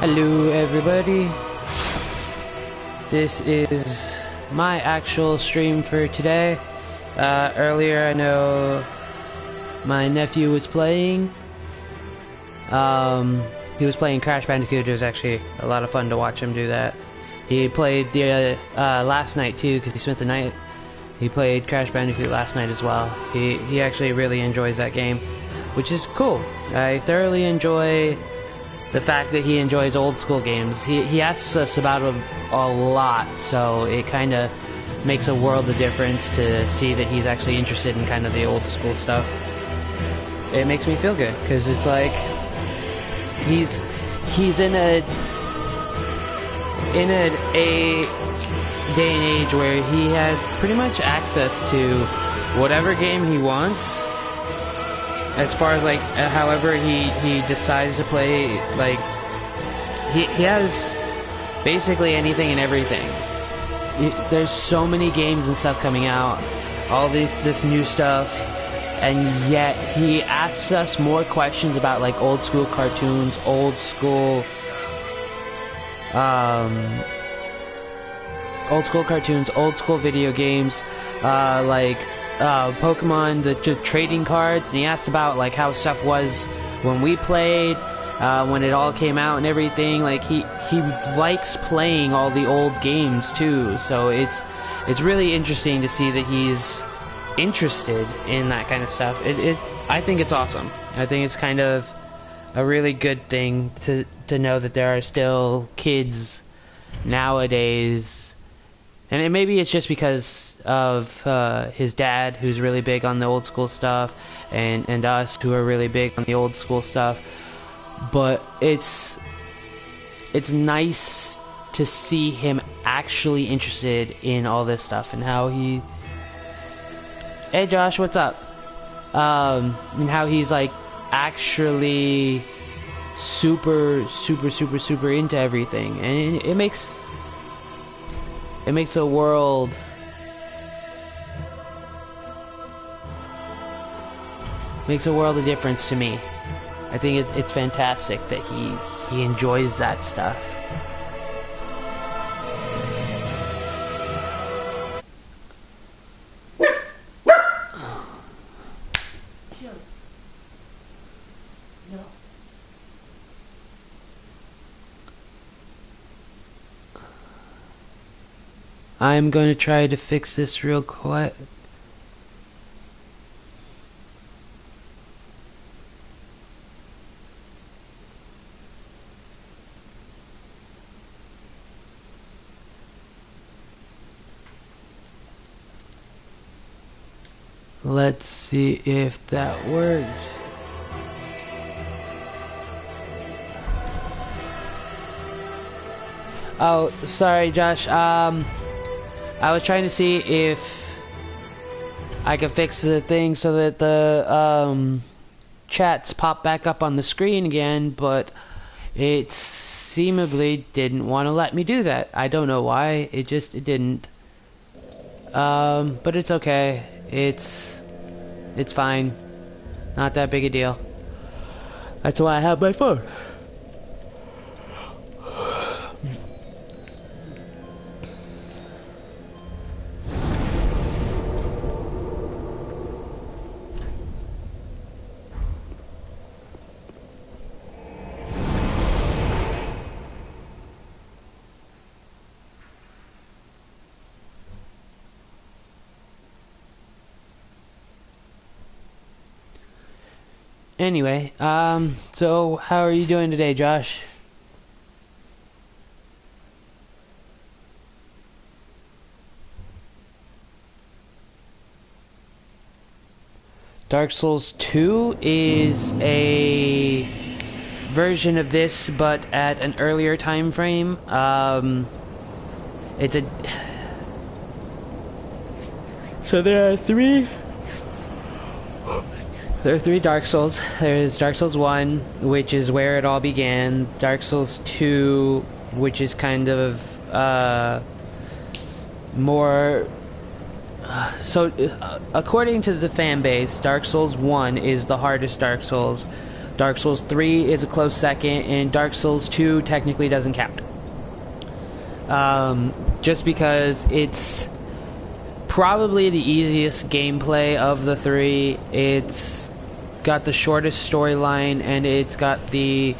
Hello everybody, this is my actual stream for today. Earlier I know my nephew was playing. He was playing Crash Bandicoot. It was actually a lot of fun to watch him do that. He played the last night too, because he spent the night. He played Crash Bandicoot last night as well. He actually really enjoys that game, which is cool. I thoroughly enjoy the fact that he enjoys old school games. He asks us about them a lot, so it kind of makes a world of difference to see that he's actually interested in kind of the old school stuff. It makes me feel good, because it's like he's in a day and age where he has pretty much access to whatever game he wants. As far as like however he decides to play, like he has basically anything and everything. There's so many games and stuff coming out, all this new stuff, and yet he asks us more questions about like old school cartoons, old school video games, like Pokemon, the trading cards, and he asks about like how stuff was when we played, when it all came out and everything. Like he likes playing all the old games too, so it's really interesting to see that he's interested in that kind of stuff. I think it's awesome. I think it's kind of a really good thing to know that there are still kids nowadays, and maybe it's just because of his dad, who's really big on the old school stuff, and us, who are really big on the old school stuff. But it's nice to see him actually interested in all this stuff, and how he... Hey Josh, what's up? And how he's like actually super into everything, and it makes a world... makes a world of difference to me. I think it's fantastic that he enjoys that stuff. I'm going to try to fix this real quick. Let's see if that works. Oh, sorry, Josh. I was trying to see if I could fix the thing so that the chats pop back up on the screen again, but it seemingly didn't want to let me do that. I don't know why. It didn't. But it's okay. It's fine. Not that big a deal. That's why I have my phone. Anyway, so how are you doing today, Josh? Dark Souls 2 is a version of this, but at an earlier time frame. So there are three Dark Souls. There's Dark Souls 1, which is where it all began. Dark Souls 2, which is kind of more... according to the fan base, Dark Souls 1 is the hardest Dark Souls, Dark Souls 3 is a close second, and Dark Souls 2 technically doesn't count. Just because it's probably the easiest gameplay of the three. It's got the shortest storyline, and it's got the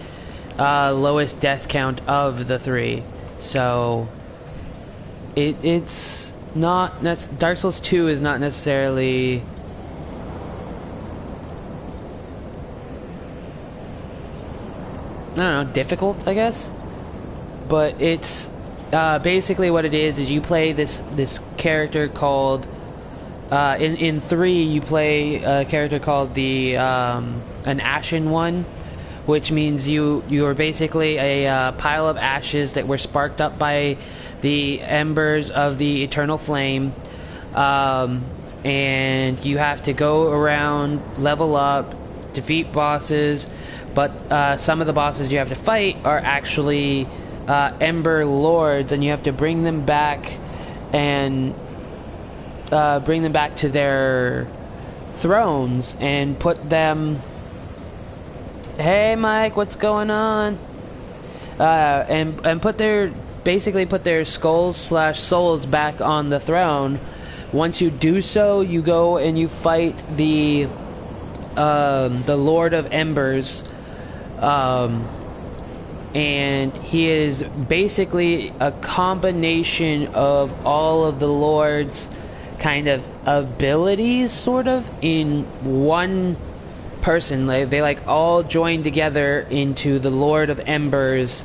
lowest death count of the three. So it's not Dark Souls 2 is not necessarily I don't know, difficult, I guess. But it's basically what it is you play this character called in 3 you play a character called the an Ashen One, which means you're basically a pile of ashes that were sparked up by the embers of the eternal flame, and you have to go around, level up, defeat bosses, but some of the bosses you have to fight are actually Ember Lords, and you have to bring them back and bring them back to their thrones and put them. Hey, Mike, what's going on? And put their skulls/souls back on the throne. Once you do so, you go and you fight the Lord of Embers. And he is basically a combination of all of the Lord's kind of abilities, sort of, in one person. They like all join together into the Lord of Embers,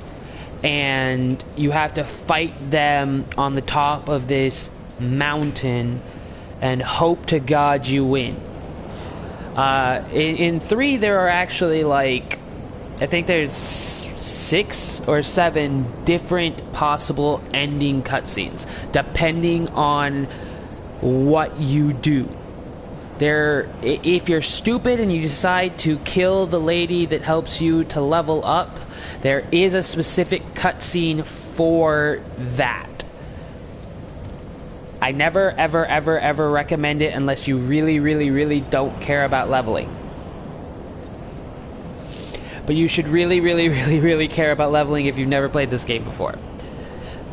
and you have to fight them on the top of this mountain and hope to God you win. In 3 there are actually like, I think there's 6 or 7 different possible ending cutscenes, depending on what you do. If you're stupid and you decide to kill the lady that helps you to level up, there is a specific cutscene for that. I never, ever, ever, ever recommend it unless you really, really, really don't care about leveling. But you should really, really, really, really care about leveling if you've never played this game before.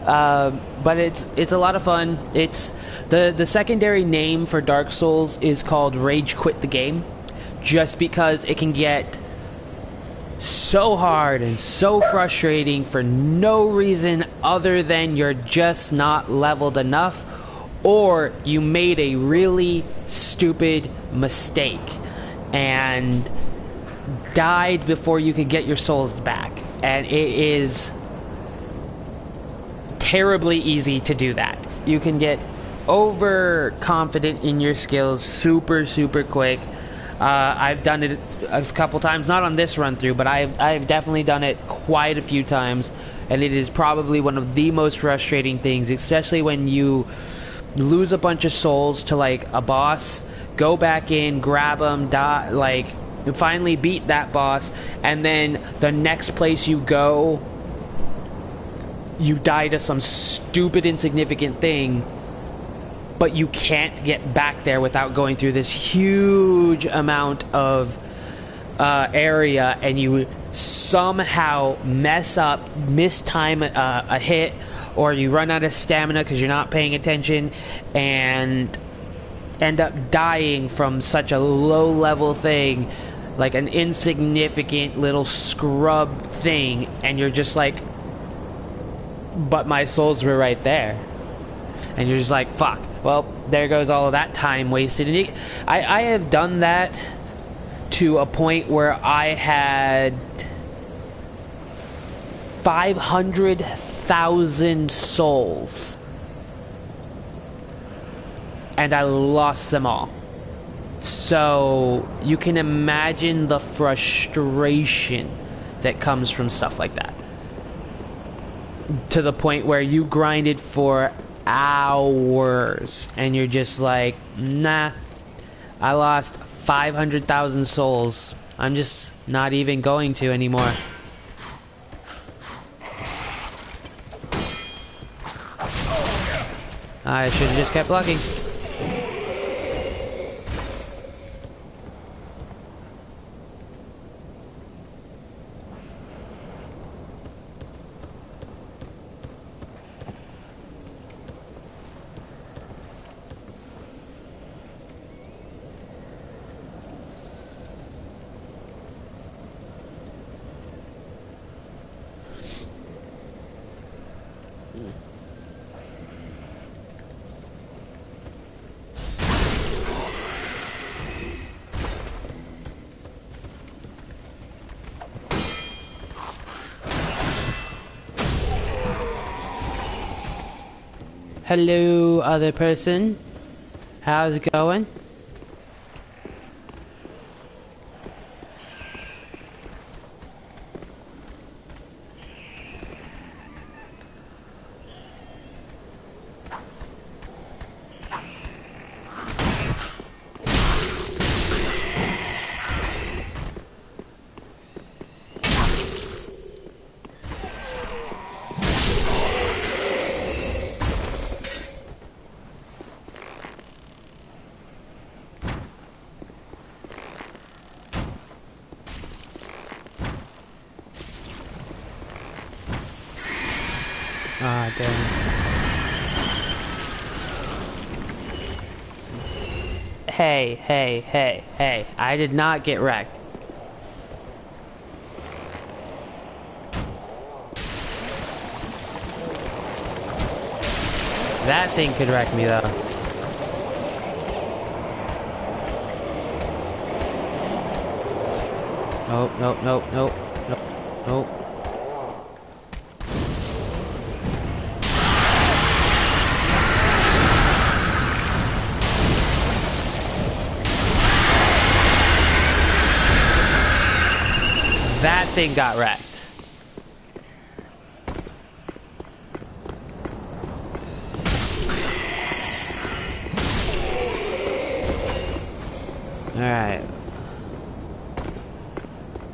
But it's a lot of fun. It's the secondary name for Dark Souls is called Rage Quit the Game, just because it can get so hard and so frustrating for no reason other than you're just not leveled enough, or you made a really stupid mistake and died before you could get your souls back. And it is terribly easy to do that. You can get overconfident in your skills super quick. I've done it a couple times, not on this run through, but I've definitely done it quite a few times, and it is probably one of the most frustrating things, especially when you lose a bunch of souls to like a boss, go back in, grab them, die, like finally beat that boss, and then the next place you go, you die to some stupid insignificant thing, but you can't get back there without going through this huge amount of area, and you somehow mess up, mistime a hit, or you run out of stamina because you're not paying attention, and end up dying from such a low level thing, like an insignificant little scrub thing, and you're just like, but my souls were right there. And you're just like, fuck, well, there goes all of that time wasted. And I have done that to a point where I had 500,000 souls, and I lost them all. So you can imagine the frustration that comes from stuff like that, to the point where you grinded for hours and you're just like, nah, I lost 500,000 souls, I'm just not even going to anymore. I should have just kept blocking. Hello, other person. How's it going? Ah, damn. Hey. I did not get wrecked. That thing could wreck me, though. Nope. That thing got wrecked. Alright.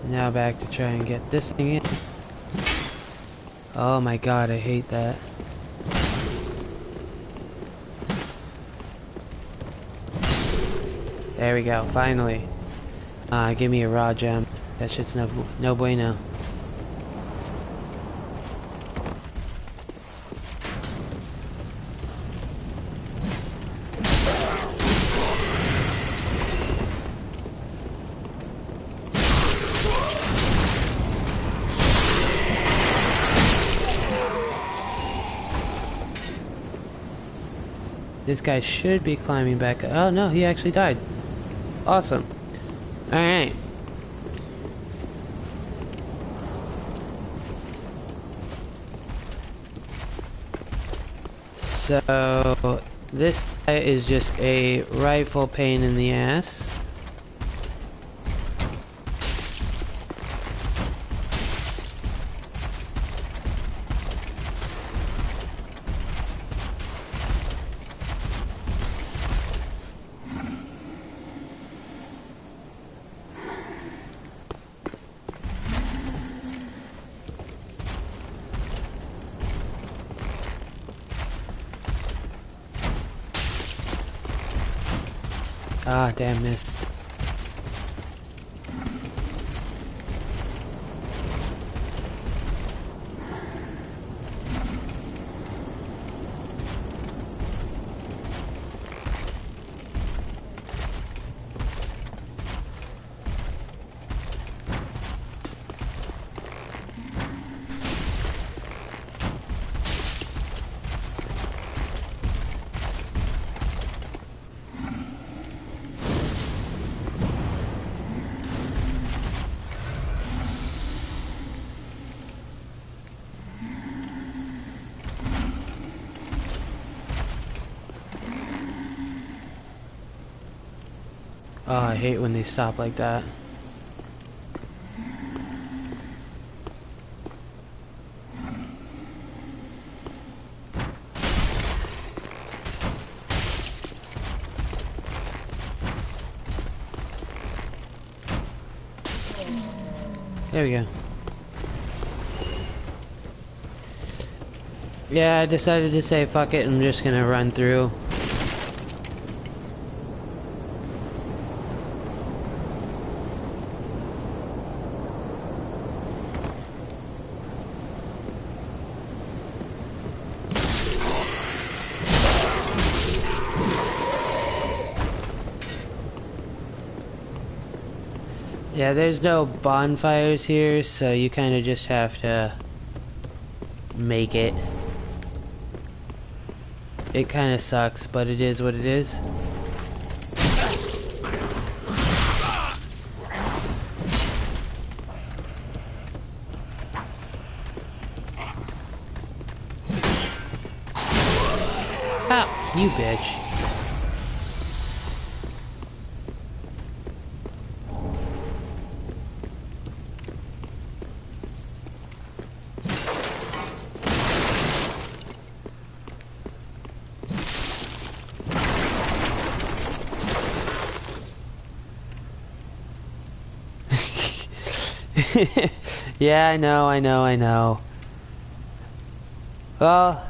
Now back to try and get this thing in. Oh my god, I hate that. There we go, finally. Give me a raw gem. That shit's no bueno. This guy should be climbing back. Oh no, he actually died. Awesome. Alright. So, this guy is just a rightful pain in the ass. Ah, damn, missed. Oh, I hate when they stop like that. There we go. Yeah, I decided to say fuck it, I'm just gonna run through. Yeah, there's no bonfires here, so you kind of just have to make it. It kind of sucks, but it is what it is. Ah, you bitch. Yeah, I know. Well,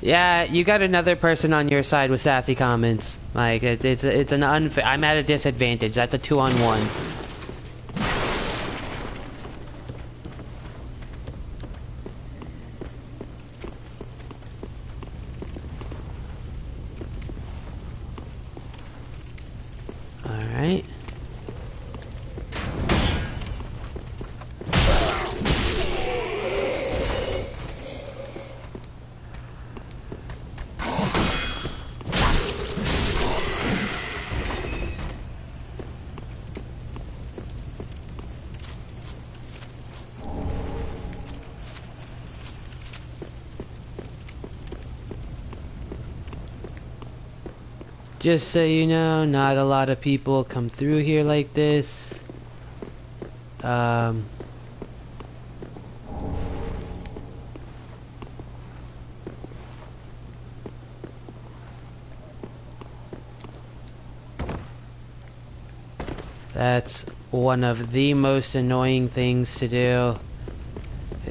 yeah, you got another person on your side with sassy comments. Like, it's an unfair... I'm at a disadvantage. That's a 2-on-1. Alright. Just so you know, not a lot of people come through here like this. That's one of the most annoying things to do.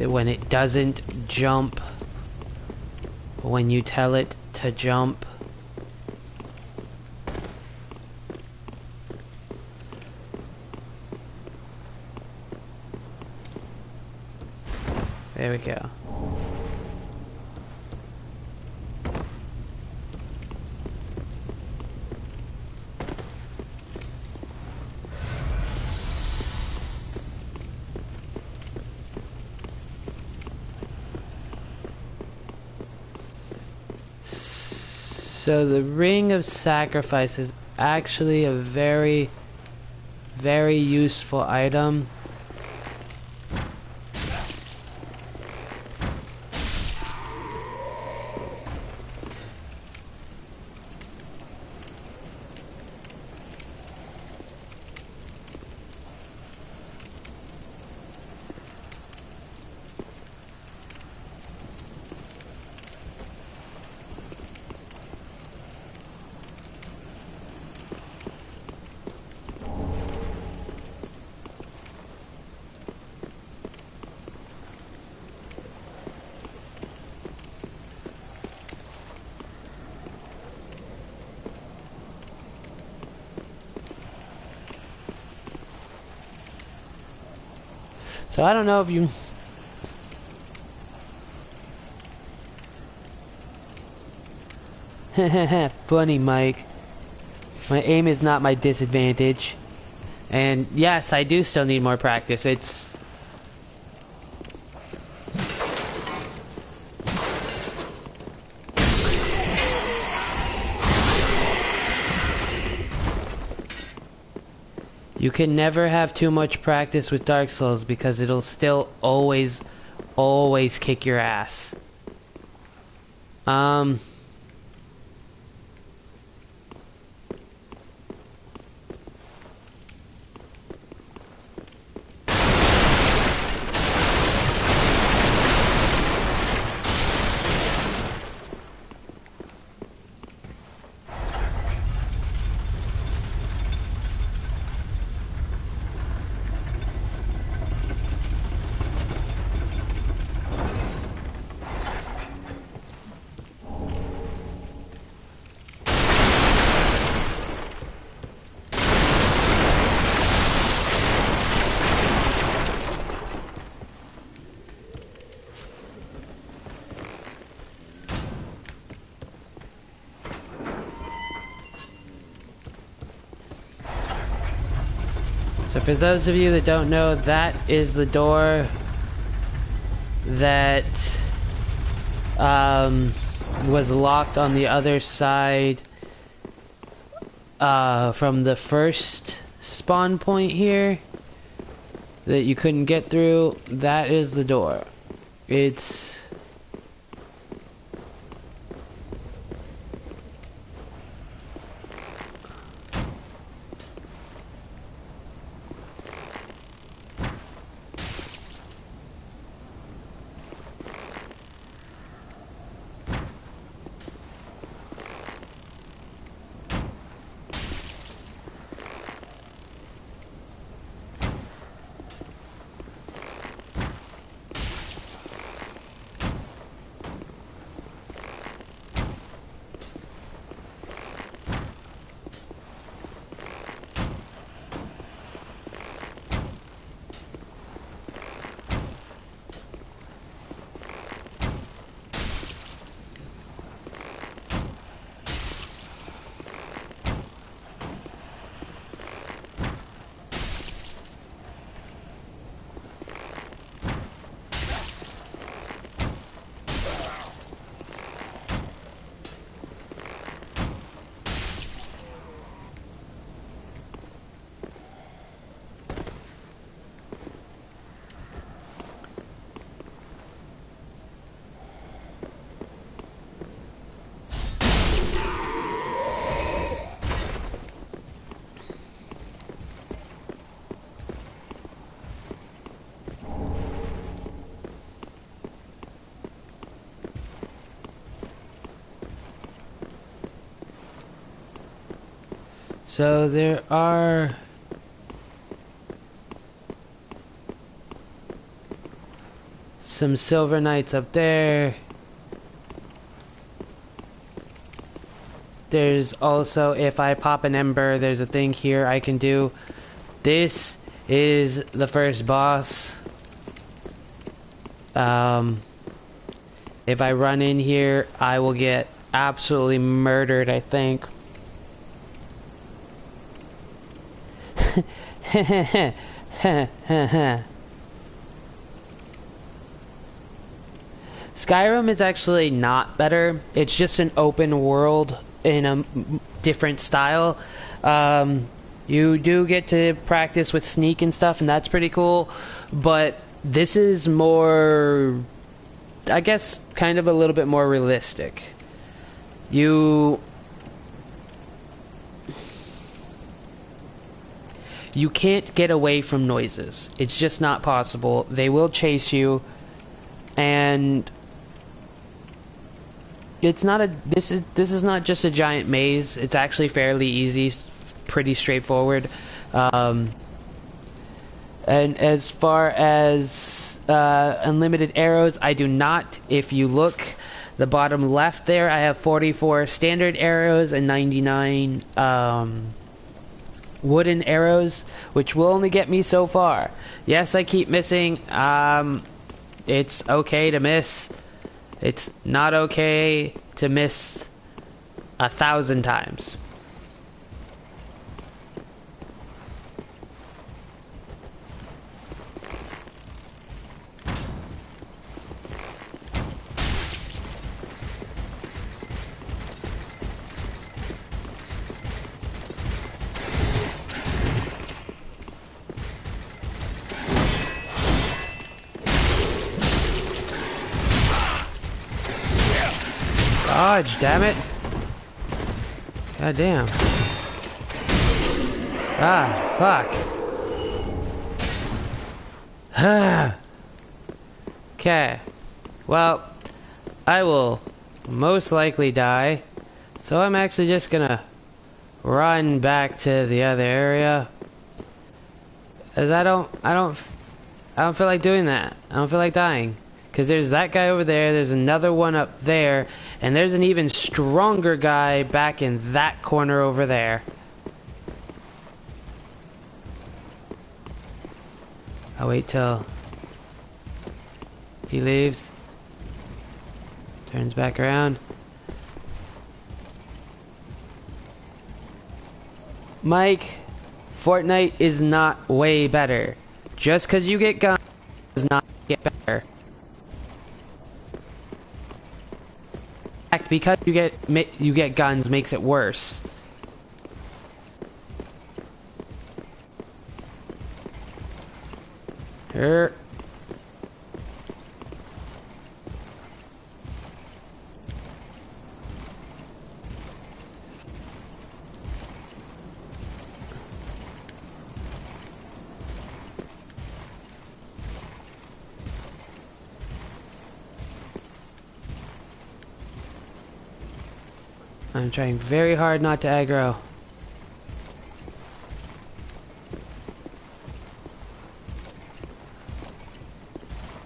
When it doesn't jump. When you tell it to jump. There we go. So the Ring of Sacrifice is actually a very, very useful item. So I don't know if you... Funny, Mike. My aim is not my disadvantage. And yes, I do still need more practice. It's... You can never have too much practice with Dark Souls because it'll still always kick your ass. So for those of you that don't know, that is the door that was locked on the other side from the first spawn point here that you couldn't get through. That is the door. So there are some silver knights up there. There's also, if I pop an ember, there's a thing here I can do. This is the first boss. If I run in here, I will get absolutely murdered, I think. Skyrim is actually not better. It's just an open world in a different style. You do get to practice with sneak and stuff, and that's pretty cool. But this is more, I guess, kind of a little bit more realistic. You can't get away from noises. It's just not possible. They will chase you, and it's not a. This is not just a giant maze. It's actually fairly easy, pretty straightforward. And as far as unlimited arrows, I do not. If you look, the bottom left there, I have 44 standard arrows and 99 wooden arrows, which will only get me so far. Yes, I keep missing. It's okay to miss. It's not okay to miss 1,000 times. Dodge, damn it. God damn. Ah, fuck. Okay. Well, I will most likely die. So I'm actually just gonna run back to the other area. As I don't feel like doing that. I don't feel like dying. Because there's that guy over there, there's another one up there, and there's an even stronger guy back in that corner over there. I'll wait till he leaves. Turns back around. Mike, Fortnite is not way better. Just because you get guns does not get better. Because you get guns makes it worse. Here. I'm trying very hard not to aggro.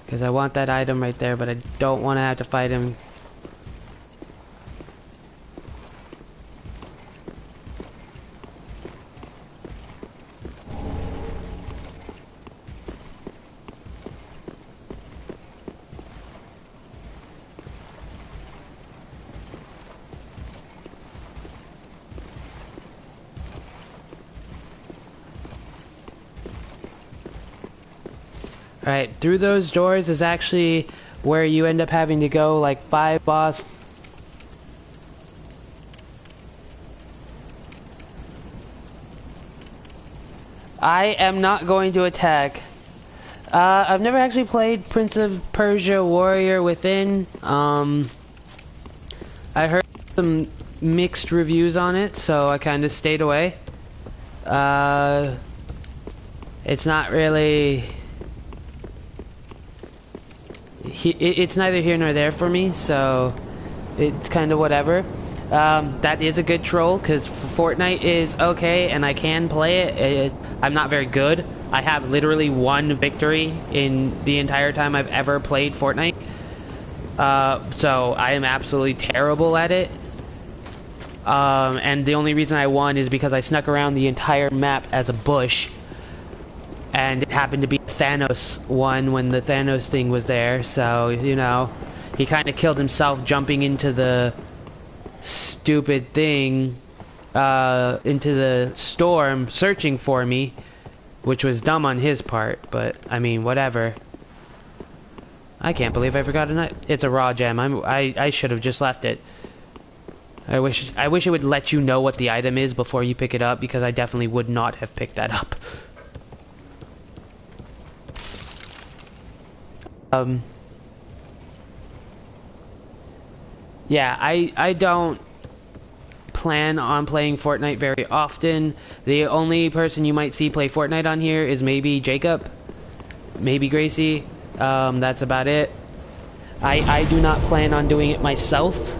Because I want that item right there, but I don't want to have to fight him. Alright, through those doors is actually where you end up having to go, like 5 boss. I am not going to attack. I've never actually played Prince of Persia Warrior Within. I heard some mixed reviews on it, so I kind of stayed away. It's not really... It's neither here nor there for me, so it's kind of whatever. That is a good troll, because Fortnite is okay, and I can play it. I'm not very good. I have literally one victory in the entire time I've ever played Fortnite. So I am absolutely terrible at it. And the only reason I won is because I snuck around the entire map as a bush. And it happened to be Thanos one when the Thanos thing was there. So, you know, he kind of killed himself jumping into the stupid thing, into the storm, searching for me, which was dumb on his part, but I mean, whatever. I can't believe I forgot it's a raw gem. I should have just left it. I wish it would let you know what the item is before you pick it up, because I definitely would not have picked that up. Yeah, I don't plan on playing Fortnite very often. The only person you might see play Fortnite on here is maybe Jacob, maybe Gracie. That's about it. I do not plan on doing it myself,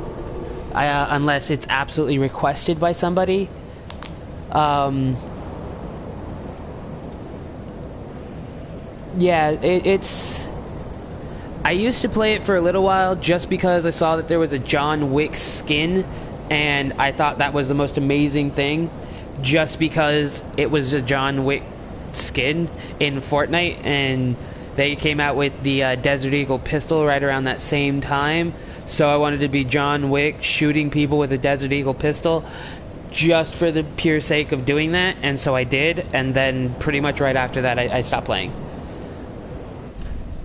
unless it's absolutely requested by somebody. Yeah, it's... I used to play it for a little while just because I saw that there was a John Wick skin, and I thought that was the most amazing thing, just because it was a John Wick skin in Fortnite, and they came out with the Desert Eagle pistol right around that same time. So I wanted to be John Wick shooting people with a Desert Eagle pistol, just for the pure sake of doing that, and so I did, and then pretty much right after that I stopped playing.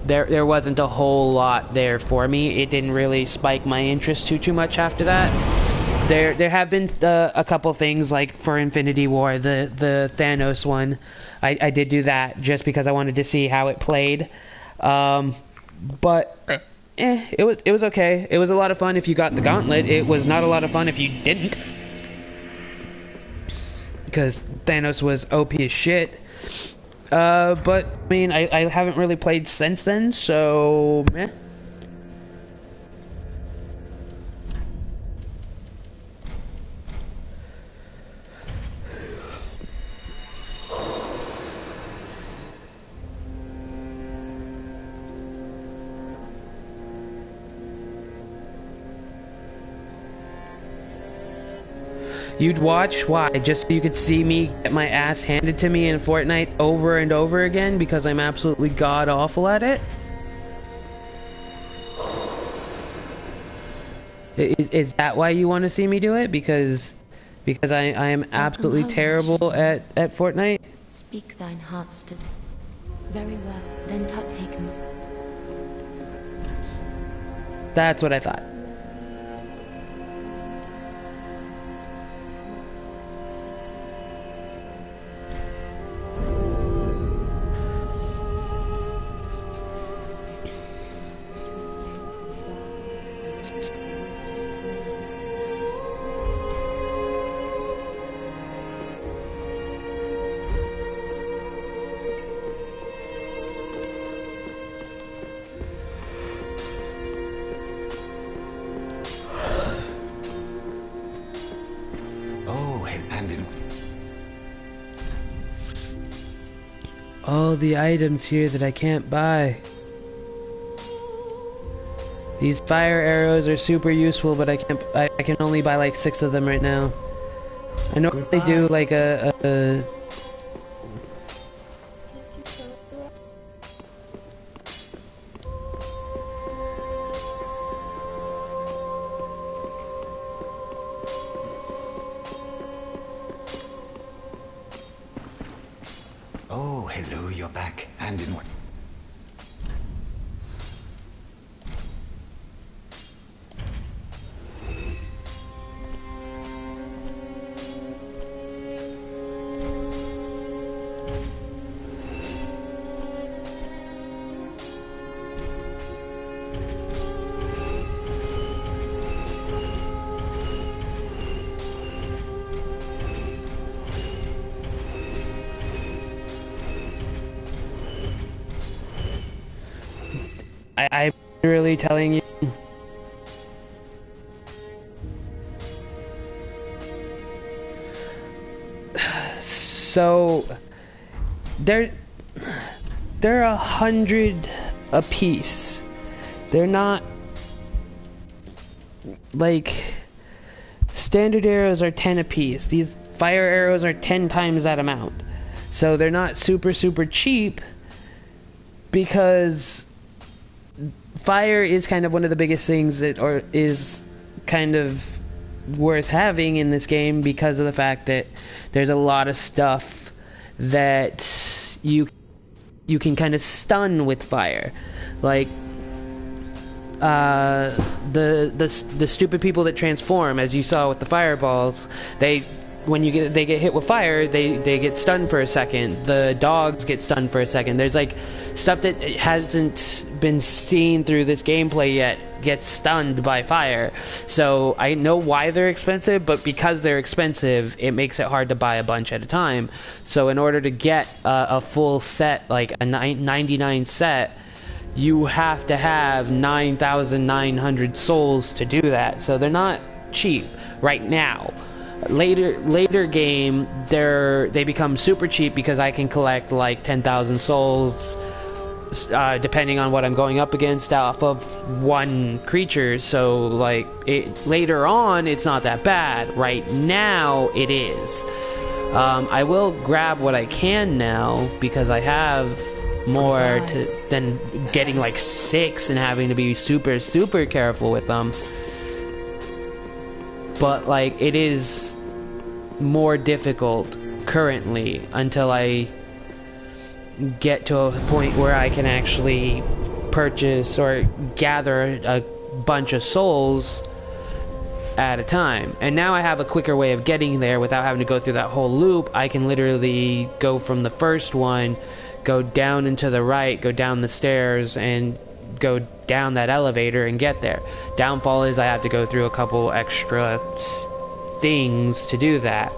There wasn't a whole lot there for me. It didn't really spike my interest too much after that. There have been a couple things, like for Infinity War, the Thanos one. I did do that just because I wanted to see how it played. But it was okay. It was a lot of fun if you got the gauntlet. It was not a lot of fun if you didn't, because Thanos was OP as shit. But, I mean, I haven't really played since then, so, meh. You'd watch? Why? Just so you could see me get my ass handed to me in Fortnite over and over again because I'm absolutely god-awful at it? Is that why you want to see me do it? Because I am absolutely terrible at Fortnite? Speak thine hearts to them. Very well, then take him. That's what I thought. All the items here that I can't buy. These fire arrows are super useful, but I can only buy like 6 of them right now. I know they do like a Oh, hello, you're back, and in what? I'm literally telling you. So they're 100 a piece. They're not like standard arrows are 10 a piece. These fire arrows are 10 times that amount. So they're not super cheap, because fire is kind of one of the biggest things that is kind of worth having in this game, because of the fact that there's a lot of stuff that you can kind of stun with fire, like the stupid people that transform, as you saw with the fireballs. When they get hit with fire, they get stunned for a second. The dogs get stunned for a second. There's like stuff that hasn't been seen through this gameplay yet gets stunned by fire. So I know why they're expensive, but because they're expensive, it makes it hard to buy a bunch at a time. So in order to get a full set, like a 99 set, you have to have 9,900 souls to do that. So they're not cheap right now. Later game, they become super cheap, because I can collect like 10,000 souls, depending on what I'm going up against, off of one creature. So like later on, it's not that bad. Right now, it is. I will grab what I can now, because I have more than getting like 6 and having to be super careful with them. But like, it is more difficult currently until I get to a point where I can actually purchase or gather a bunch of souls at a time. And now I have a quicker way of getting there without having to go through that whole loop. I can literally go from the first one, go down and to the right, go down the stairs, and go down that elevator and get there. Downfall is I have to go through a couple extra things to do that.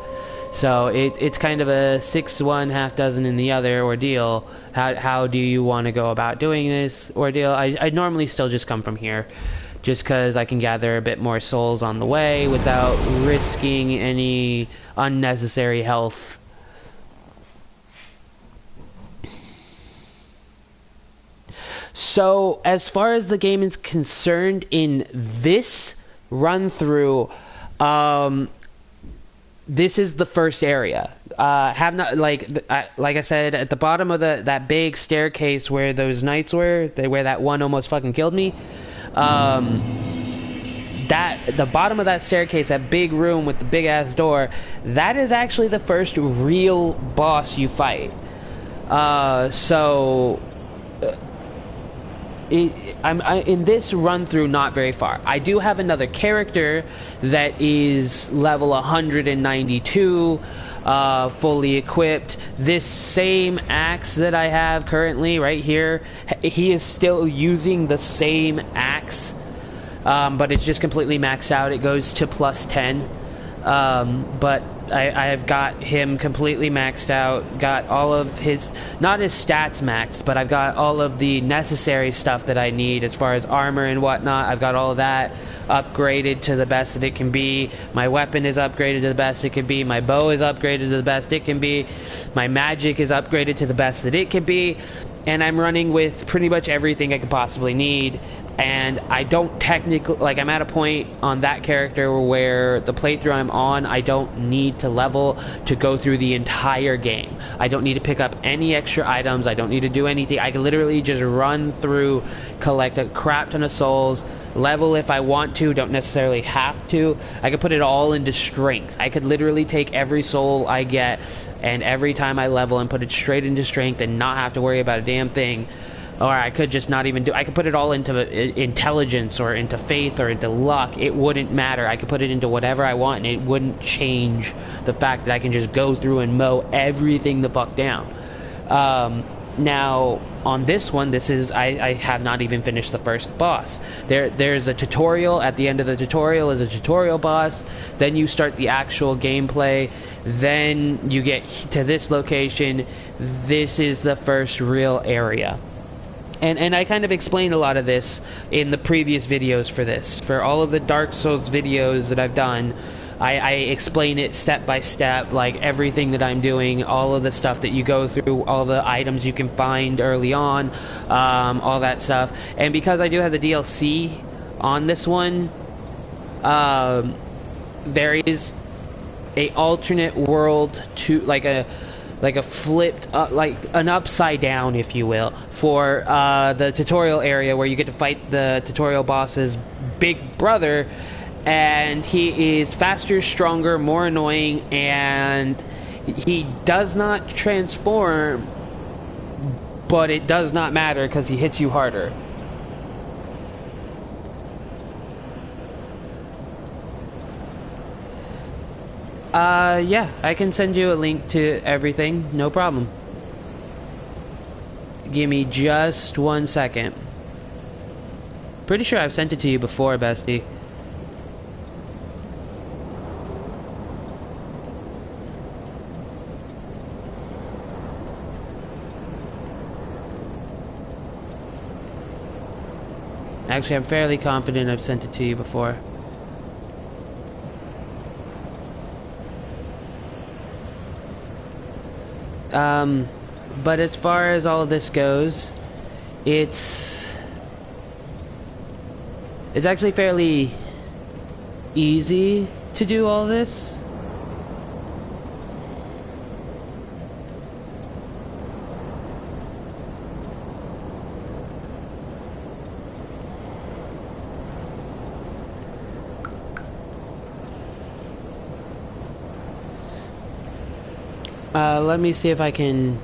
So it's kind of a 6 one, half dozen in the other ordeal. How do you want to go about doing this ordeal? I normally still just come from here, just because I can gather a bit more souls on the way without risking any unnecessary health. So as far as the game is concerned, in this run through, this is the first area. Have not like I said, at the bottom of that big staircase where those knights were, where that one almost fucking killed me. That the bottom of that staircase, that big room with the big ass door, that is actually the first real boss you fight. I'm in this run through not very far. I do have another character that is level 192, fully equipped. This same axe that I have currently right here, he is still using the same axe, but it's just completely maxed out. It goes to plus 10. But I have got him completely maxed out, got all of his, not his stats maxed, but I've got all of the necessary stuff that I need as far as armor and whatnot. I've got all of that upgraded to the best that it can be. My weapon is upgraded to the best it can be. My bow is upgraded to the best it can be. My magic is upgraded to the best that it can be. And I'm running with pretty much everything I could possibly need. And I don't technically, like, I'm at a point on that character where the playthrough I'm on, I don't need to level to go through the entire game. I don't need to pick up any extra items. I don't need to do anything. I can literally just run through, collect a crap ton of souls, level if I want to, don't necessarily have to. I could put it all into strength. I could literally take every soul I get and every time I level and put it straight into strength and not have to worry about a damn thing. Or I could just not even do... I could put it all into intelligence or into faith or into luck. It wouldn't matter. I could put it into whatever I want, and it wouldn't change the fact that I can just go through and mow everything the fuck down. Now, on this one, I have not even finished the first boss. There's a tutorial. At the end of the tutorial is a tutorial boss. Then you start the actual gameplay. Then you get to this location. This is the first real area. And I kind of explained a lot of this in the previous videos for this. For all of the Dark Souls videos that I've done, I explain it step by step, like everything that I'm doing, all of the stuff that you go through, all the items you can find early on, all that stuff. And because I do have the DLC on this one, there is a alternate world to like a flipped like an upside down, if you will, for the tutorial area where you get to fight the tutorial boss's big brother, and he is faster, stronger, more annoying, and he does not transform, but it does not matter because he hits you harder. Yeah, I can send you a link to everything, no problem. Give me just 1 second. Pretty sure I've sent it to you before, bestie. Actually, I'm fairly confident I've sent it to you before. But as far as all of this goes, it's actually fairly easy to do all this. Let me see if I can...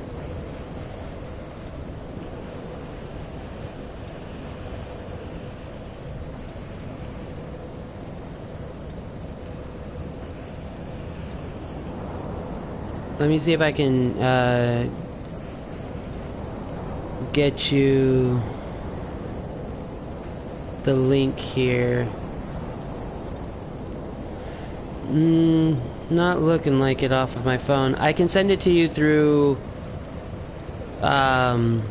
Let me see if I can, get you the link here. Not looking like it off of my phone. I can send it to you through, I'll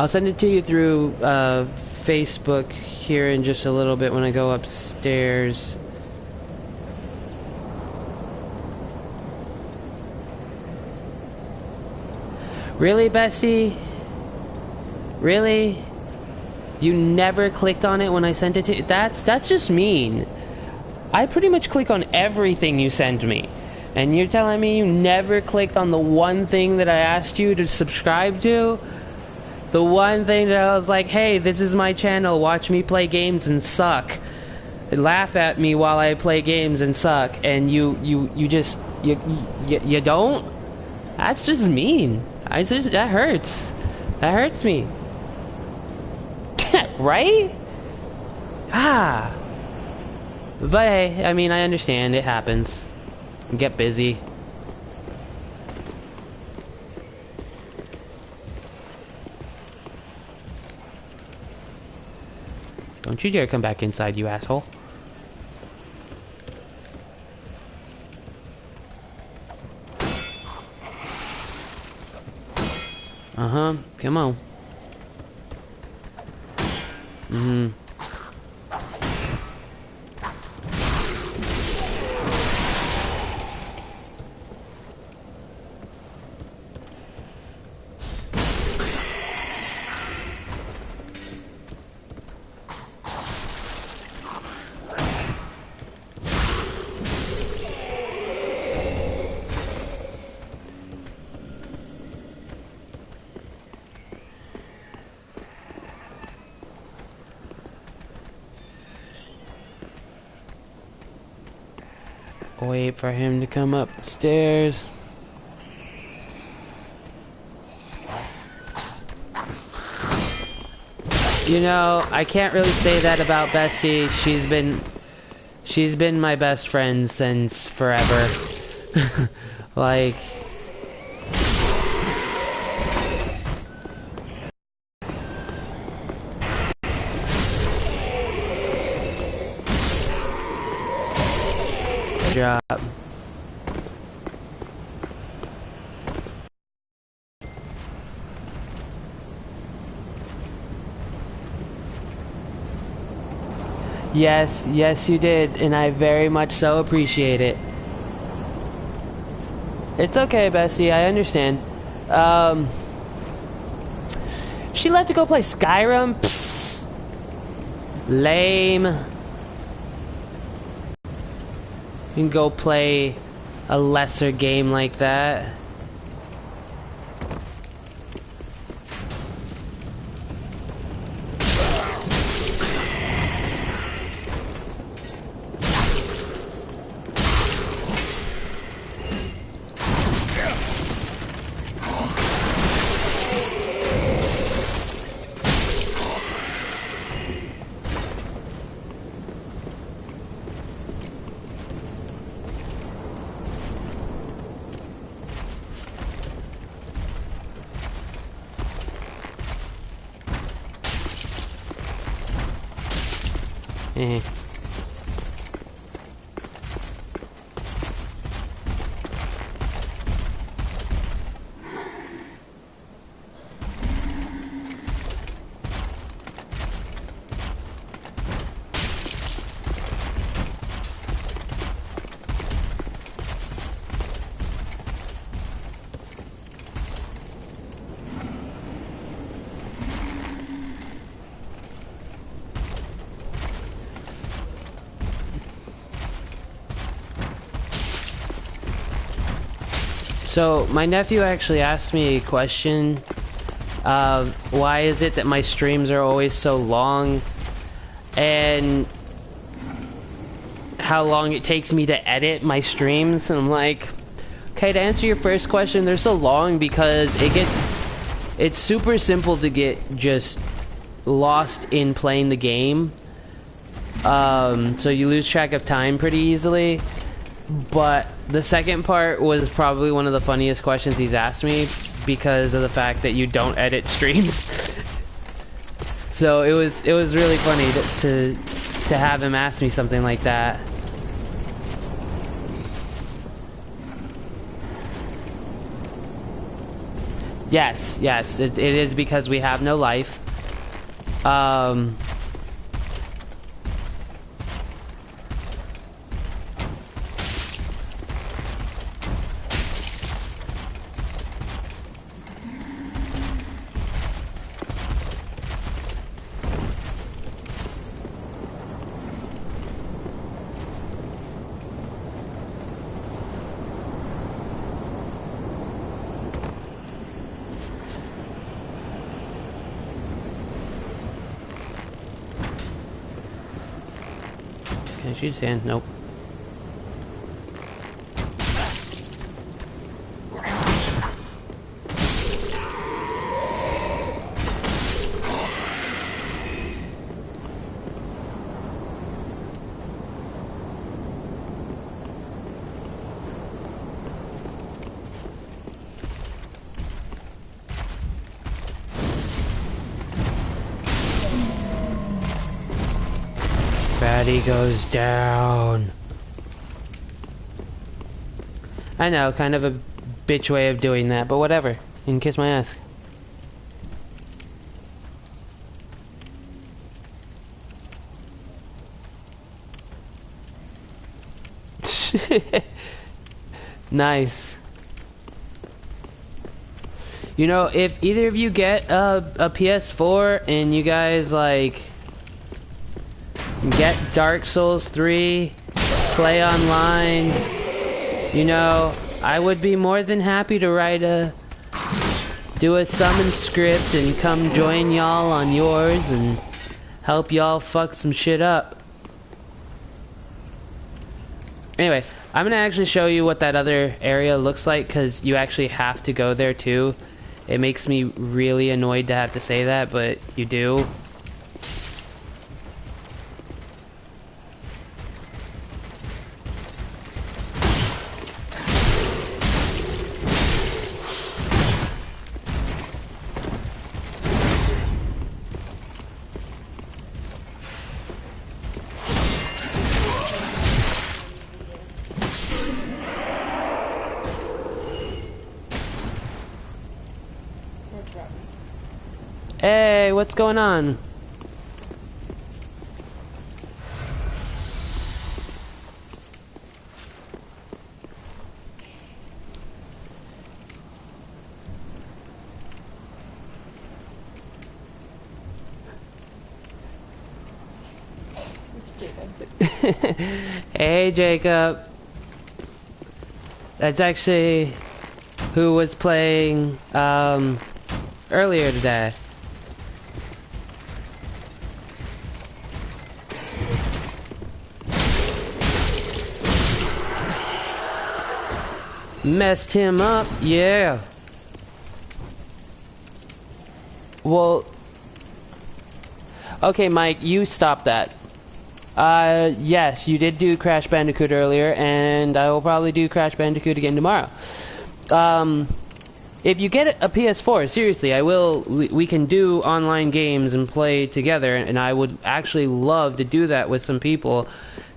send it to you through, Facebook here in just a little bit when I go upstairs. Really, bestie? Really? You never clicked on it when I sent it to you? That's just mean. I pretty much click on everything you send me. And you're telling me you never clicked on the one thing that I asked you to subscribe to? The one thing that I was like, hey, this is my channel, watch me play games and suck. Laugh at me while I play games and suck. And you don't? That's just mean. That hurts. That hurts me. Right? Ah. But hey, I mean, I understand. It happens. Get busy. Don't you dare come back inside, you asshole. Uh-huh. Come on. Mm-hmm. Wait for him to come up the stairs. You know, I can't really say that about Bessie. She's been my best friend since forever. Like, job. Yes, yes you did, and I very much so appreciate it. It's okay, Bessie, I understand. She left to go play Skyrim? Psst. Lame. You can go play a lesser game like that. Eh. So, my nephew actually asked me a question of why is it that my streams are always so long and how long it takes me to edit my streams. And I'm like, okay, to answer your first question, they're so long because it's super simple to get just lost in playing the game. So you lose track of time pretty easily. But the second part was probably one of the funniest questions he's asked me because of the fact that you don't edit streams. So it was really funny to have him ask me something like that. Yes, it is because we have no life. Can I shoot sand? Nope. Fatty goes down. I know, kind of a bitch way of doing that, but whatever. You can kiss my ass. Nice. You know, if either of you get a PS4 and you guys like get Dark Souls 3, play online, you know, I would be more than happy to do a summon script and come join y'all on yours and help y'all fuck some shit up. Anyway, I'm gonna actually show you what that other area looks like because you actually have to go there too. It makes me really annoyed to have to say that, but you do. Hey, what's going on? Hey, Jacob. That's actually who was playing earlier today. Messed him up, yeah. Well, okay, Mike, you stop that. Yes, you did do Crash Bandicoot earlier, and I will probably do Crash Bandicoot again tomorrow. If you get a PS4, seriously, I will. We can do online games and play together, and I would actually love to do that with some people,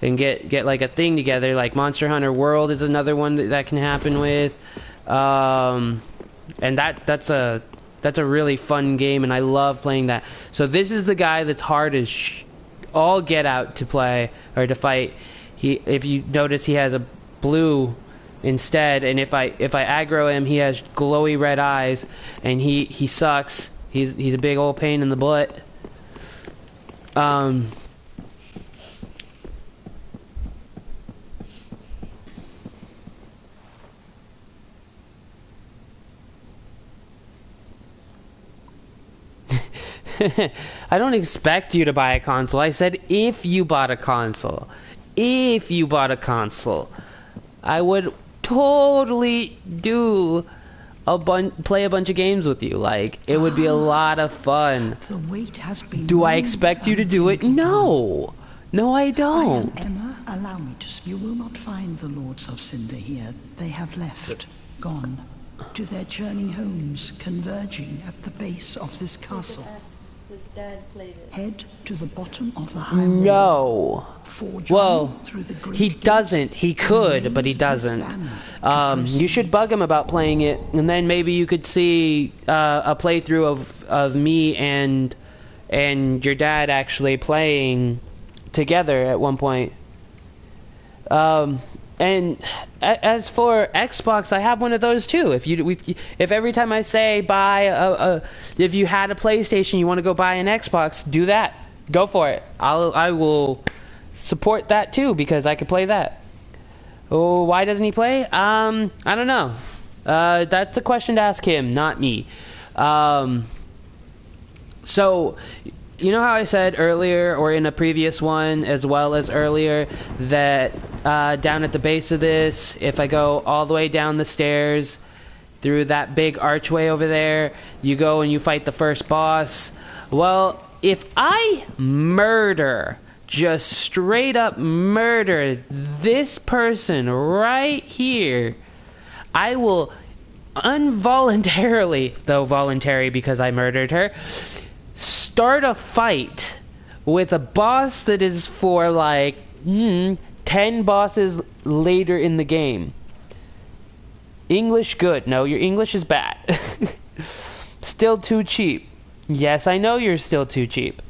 and get like a thing together. Like Monster Hunter World is another one that can happen with, and that's a really fun game, and I love playing that. So this is the guy that's hard as all get out to play or to fight. If you notice, he has a blue instead, and if I aggro him, he has glowy red eyes, and he sucks. He's a big old pain in the butt. I don't expect you to buy a console. I said if you bought a console. If you bought a console, I would totally play a bunch of games with you. Like, it would be a lot of fun. The wait has been Do I expect you to do it? No. No, I don't. I am Emma. Allow me to. You will not find the Lords of Cinder here. They have left, gone, to their churning homes, converging at the base of this castle. His dad played it. Head to the bottom of the high No. Forge Well, through the great he gates, he could, but he doesn't. You should bug him about playing it, and then maybe you could see a playthrough of me and your dad actually playing together at one point. And as for Xbox, I have one of those too. If every time I say buy if you had a PlayStation, you want to go buy an Xbox, do that. Go for it. I will support that too, because I could play that. Oh, why doesn't he play? I don't know. That's a question to ask him, not me. So, you know how I said earlier, or in a previous one as well as earlier, that down at the base of this, if I go all the way down the stairs through that big archway over there, you go and you fight the first boss. Well, if I just straight up murder this person right here, I will involuntarily, though voluntary because I murdered her, start a fight with a boss that is for like 10 bosses later in the game. English good. No, your English is bad. Still too cheap. Yes, I know you're still too cheap.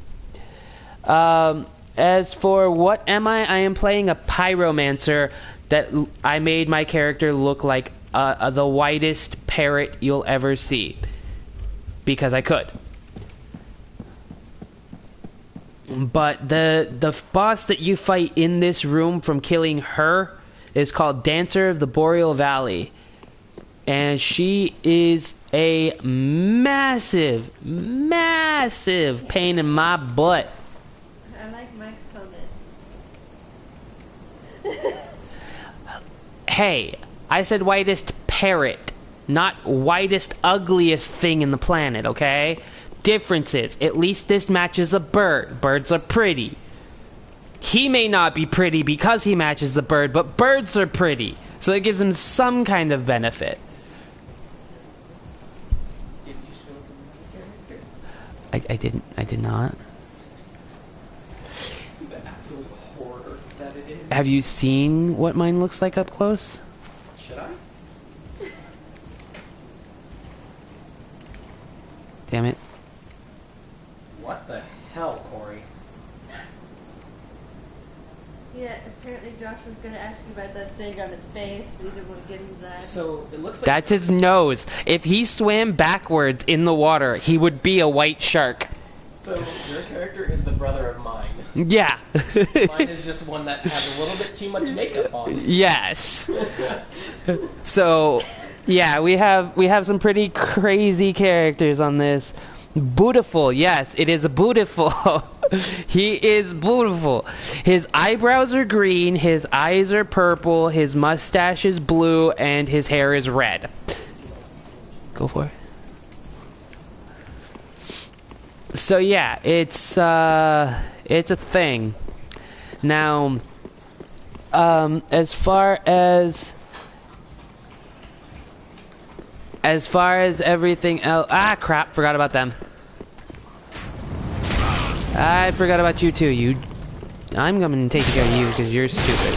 As for what am I am playing a pyromancer that I made my character look like the whitest parrot you'll ever see. Because I could. But the boss that you fight in this room from killing her is called Dancer of the Boreal Valley. And she is a massive, massive pain in my butt. I like Mike's comment. Hey, I said whitest parrot, not whitest, ugliest thing in the planet, okay? Differences. At least this matches a bird. Birds are pretty. He may not be pretty because he matches the bird, but birds are pretty. So it gives him some kind of benefit. I did not. The absolute horror that it is. Have you seen what mine looks like up close? Should I? Damn it. What the hell, Corey? Yeah, apparently Josh was going to ask you about that thing on his face, but he didn't want to get his eye. So, it looks like... That's his nose. If he swam backwards in the water, he would be a white shark. So, your character is the brother of mine. Yeah. Mine is just one that has a little bit too much makeup on. Yes. So, yeah, we have some pretty crazy characters on this. Beautiful, yes, it is beautiful. He is beautiful. His eyebrows are green, his eyes are purple, his mustache is blue, and his hair is red. Go for it. So yeah, it's a thing. Now, as far as everything else, crap, forgot about them. I forgot about you too. I'm going to take care of you because you're stupid.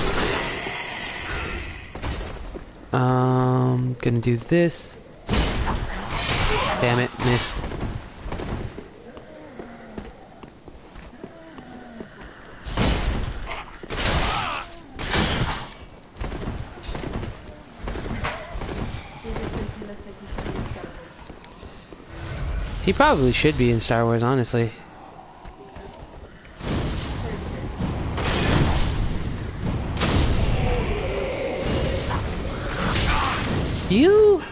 Gonna do this. Damn it, missed. He probably should be in Star Wars, honestly. You?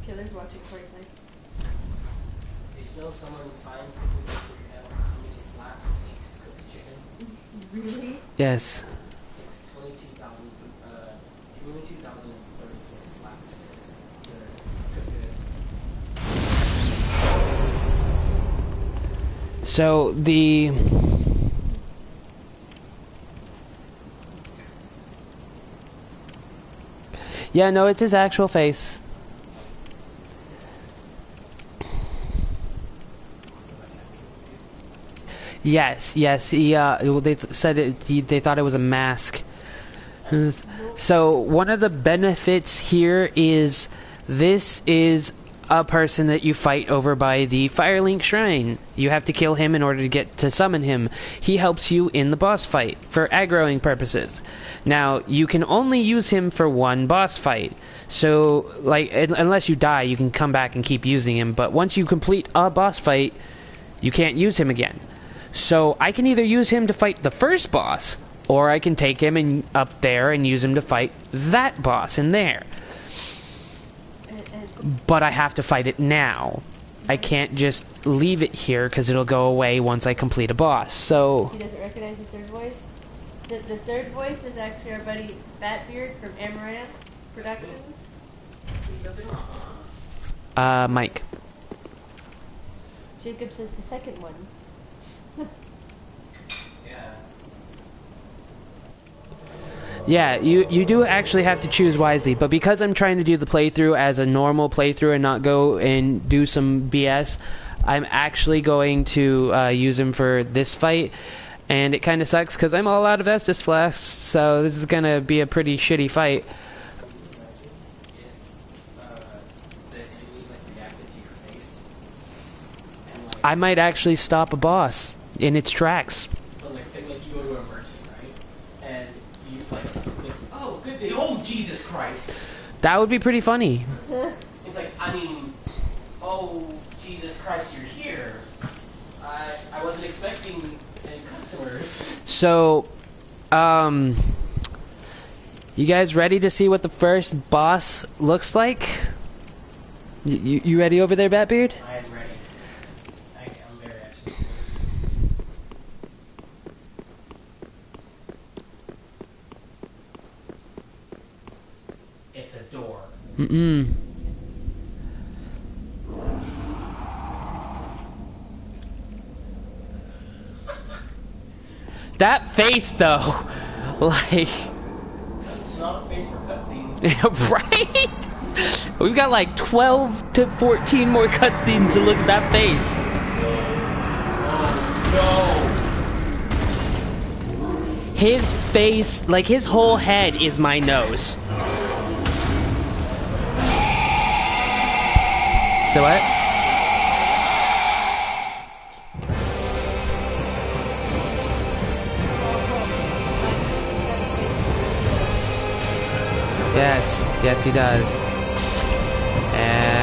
Killer's watching Fortnite. Did you know someone scientifically figured out how many slaps it takes to cook a chicken? Really? Yes. It takes 22,036 slaps to cook it. So the yeah, no, it's his actual face. Yes. He they said they thought it was a mask. So one of the benefits here is this is a person that you fight over by the Firelink Shrine. You have to kill him in order to get to summon him. He helps you in the boss fight for aggroing purposes. Now, you can only use him for one boss fight. So, like, unless you die, you can come back and keep using him. But once you complete a boss fight, you can't use him again. So, I can either use him to fight the first boss, or I can take him and up there and use him to fight that boss in there. But I have to fight it now. I can't just leave it here because it'll go away once I complete a boss. So He doesn't recognize the third voice? The third voice is actually our buddy Fatbeard from Amaranth Productions. Mike. Jacob says the second one. Yeah, you do actually have to choose wisely, but because I'm trying to do the playthrough as a normal playthrough and not go and do some BS, I'm actually going to use him for this fight, and it kind of sucks because I'm all out of Estus flasks, so this is going to be a pretty shitty fight. I might actually stop a boss in its tracks. Oh, Jesus Christ. That would be pretty funny. It's like, I mean, oh, Jesus Christ, you're here. I wasn't expecting any customers. So, you guys ready to see what the first boss looks like? You ready over there, Batbeard? I am ready. I'm very actually close. It's a door. Mm-mm. That face, though, like... It's not a face for cutscenes. Right? We've got like 12 to 14 more cutscenes to look at that face. No. His face, like his whole head is my nose. So what? Yes, he does. And...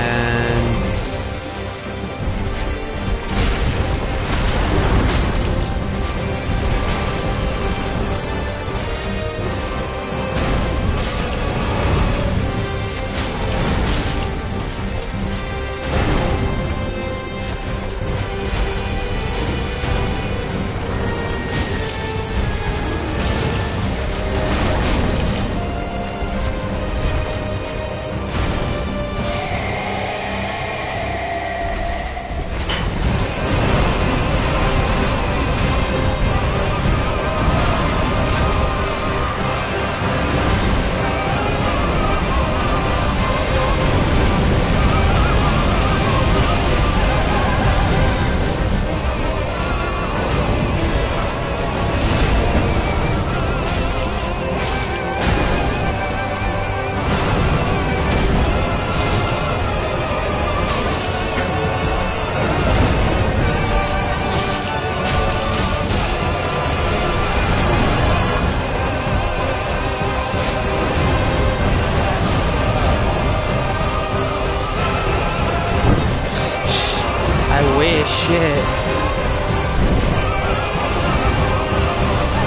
Shit.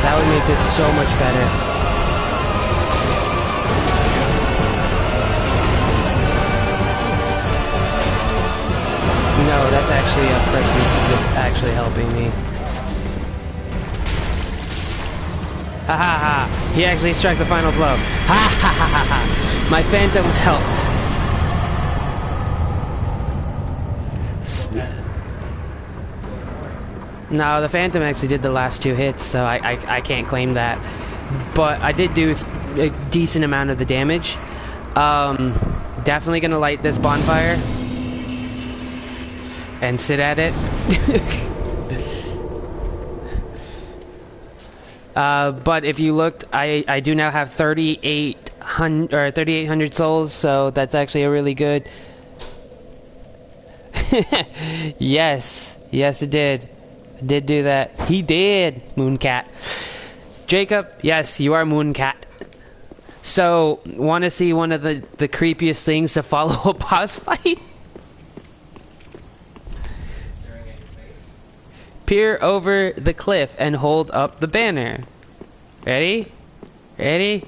That would make this so much better. No, that's actually a person that's actually helping me. Ha ha ha! He actually struck the final blow. Ha ha ha ha ha! My phantom helped. No, the Phantom actually did the last 2 hits, so I can't claim that. But I did do a decent amount of the damage. Definitely gonna light this bonfire and sit at it. But if you looked, I do now have 3,800 souls, so that's actually a really good. Yes, it did. Did do that. He did, Mooncat. Jacob, yes, you are Mooncat. So, want to see one of the creepiest things to follow a boss fight? Peer over the cliff and hold up the banner. Ready? Ready?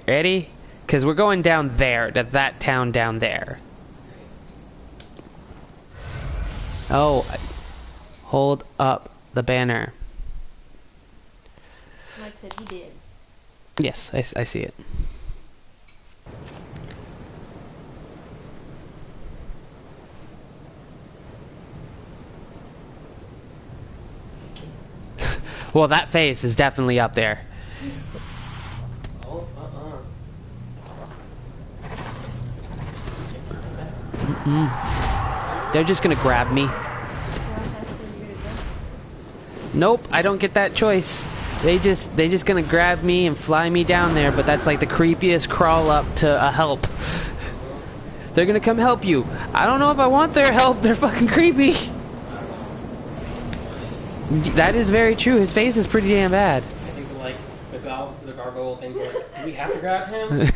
Ready? Because we're going down there, to that town down there. Oh, hold up the banner. Mike said he did. Yes, I see it. Well, that face is definitely up there. Oh, They're just gonna grab me. Nope, I don't get that choice. They just gonna grab me and fly me down there, but that's like the creepiest crawl up to a help. They're gonna come help you. I don't know if I want their help. They're fucking creepy. That is very true. His face is pretty damn bad. I think like the gargoyle things like, do we have to grab him?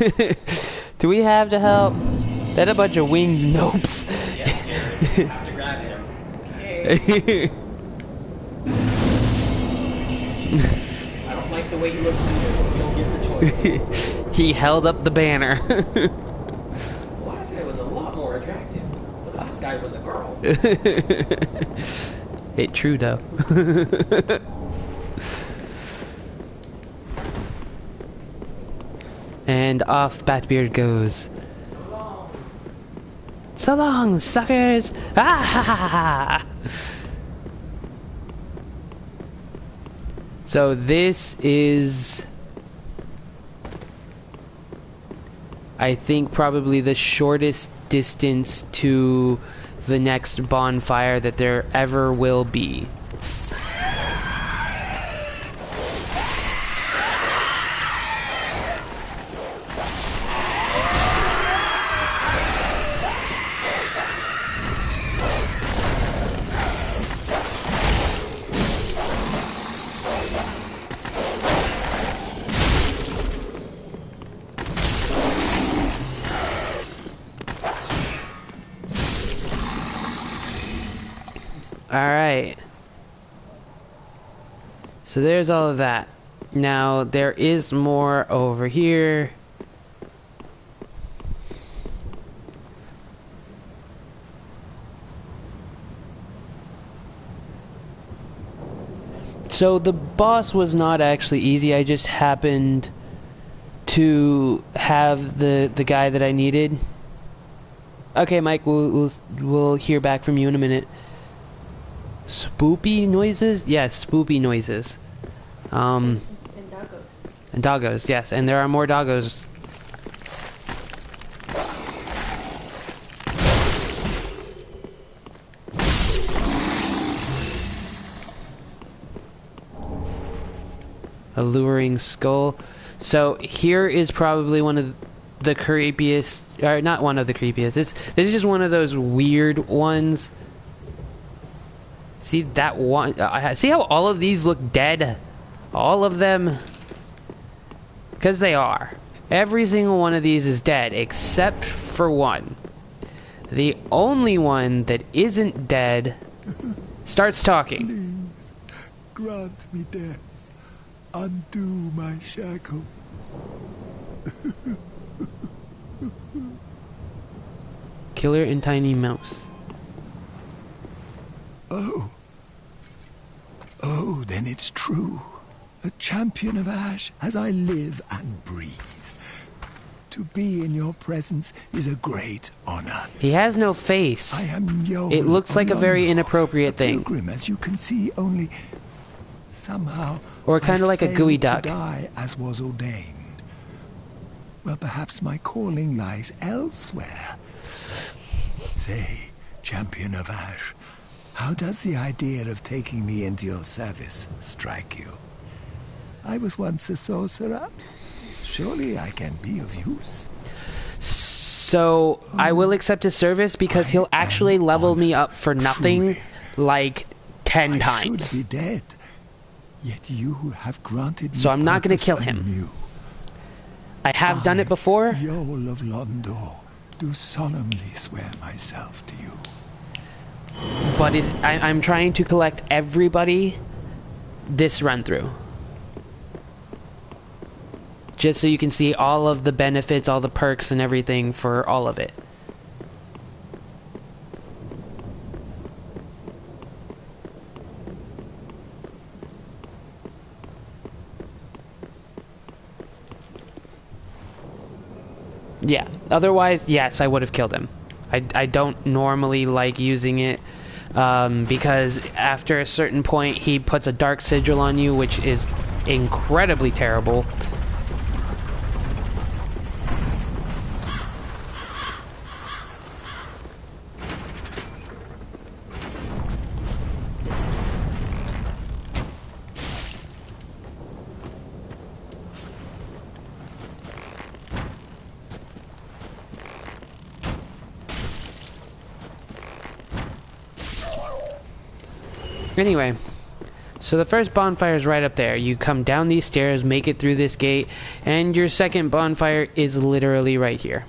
Do we have to help? That a bunch of winged nopes. Yes, Jared, we have to grab him. Okay. I don't like the way he looks either, but we don't get the choice. He held up the banner. The last guy was a lot more attractive. The last guy was a girl. It true though. And off Batbeard goes. So long, suckers! Ah ha ha ha! So this is, I think, probably the shortest distance to the next bonfire that there ever will be. Alright. So there's all of that. Now, there is more over here. So the boss was not actually easy. I just happened to have the guy that I needed. Okay, Mike, we'll hear back from you in a minute. Spoopy noises? Yes, spoopy noises. And doggos. And doggos, yes, and there are more doggos. Alluring skull. So here is probably one of the creepiest, or not one of the creepiest. This is just one of those weird ones. See that one? See how all of these look dead? All of them? Because they are. Every single one of these is dead, except for one. The only one that isn't dead starts talking. Please, grant me death. Undo my shackles. Killer and Tiny Mouse. Oh. Oh, then it's true. A champion of Ash as I live and breathe. To be in your presence is a great honor. He has no face. I am Yoel. It looks like a very Londo, inappropriate thing. Pilgrim, as you can see, only somehow. Or kind of I like a gooey failed to duck. Die as was ordained. Well, perhaps my calling lies elsewhere. Say, champion of Ash, how does the idea of taking me into your service strike you? I was once a sorcerer. Surely I can be of use. So I will accept his service because he'll actually level me up for nothing, Truly. like 10 I times. should be dead. Yet you have granted me So I'm not gonna purpose kill him. anew. I have done it before. Yoel of Londo, do solemnly swear myself to you. But I'm trying to collect everybody this run through. Just so you can see all of the benefits, all the perks and everything for all of it. Yeah, otherwise, yes, I would have killed him. I don't normally like using it because after a certain point he puts a dark sigil on you, which is incredibly terrible. Anyway, so the first bonfire is right up there. You come down these stairs, make it through this gate, and your second bonfire is literally right here.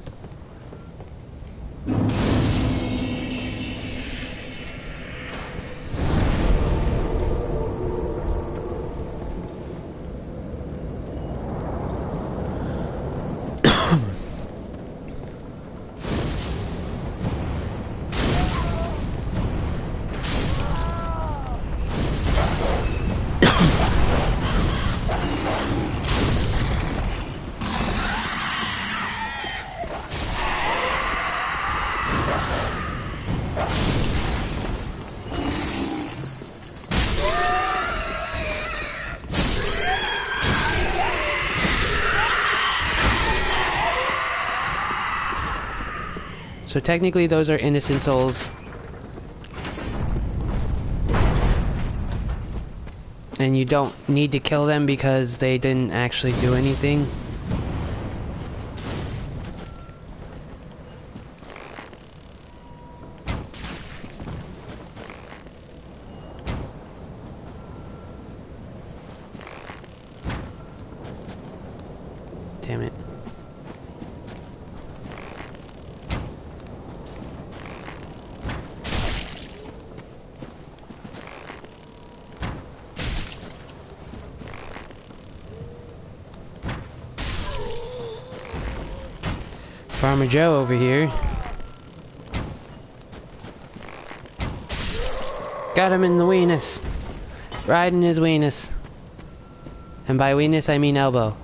So technically those are innocent souls. And you don't need to kill them because they didn't actually do anything. Damn it. Farmer Joe over here. Got him in the weenus. Riding his weenus. And by weenus, I mean elbow.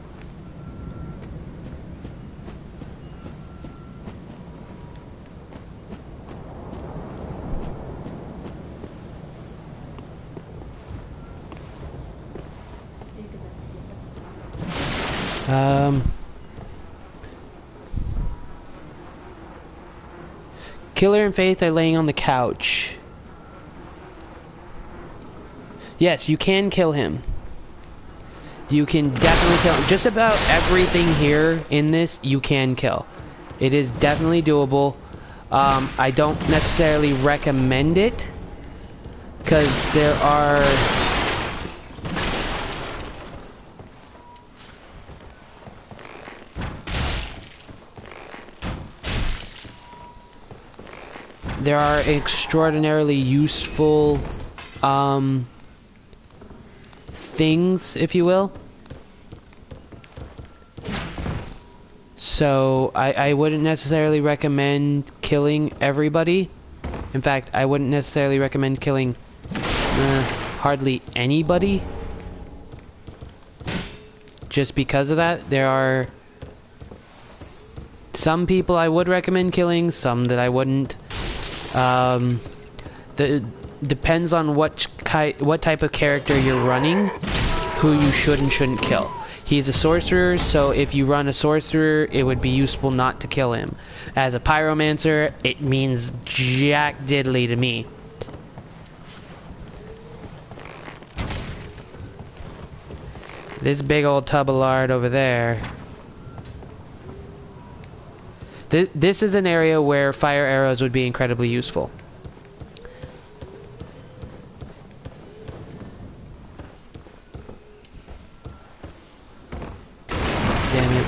Killer and Faith are laying on the couch. Yes, you can kill him. You can definitely kill him. Just about everything here in this, you can kill. It is definitely doable. I don't necessarily recommend it, because there are... There are extraordinarily useful things, if you will. So I wouldn't necessarily recommend killing everybody. In fact, I wouldn't necessarily recommend killing hardly anybody. Just because of that. There are some people I would recommend killing, some that I wouldn't. Depends on what type of character you're running, who you should and shouldn't kill. He's a sorcerer, so if you run a sorcerer, it would be useful not to kill him. As a pyromancer, it means jack diddly to me. This big old tub of lard over there. This is an area where fire arrows would be incredibly useful. Damn it.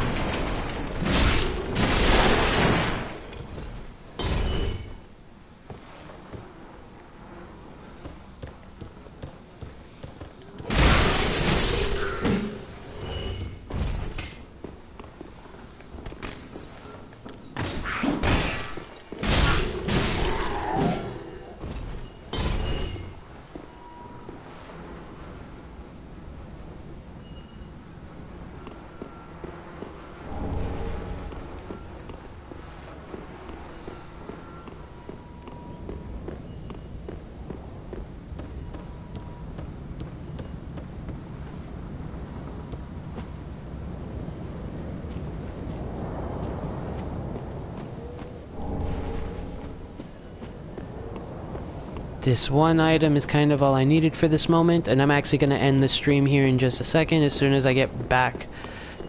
This one item is kind of all I needed for this moment, and I'm actually going to end the stream here in just a second as soon as I get back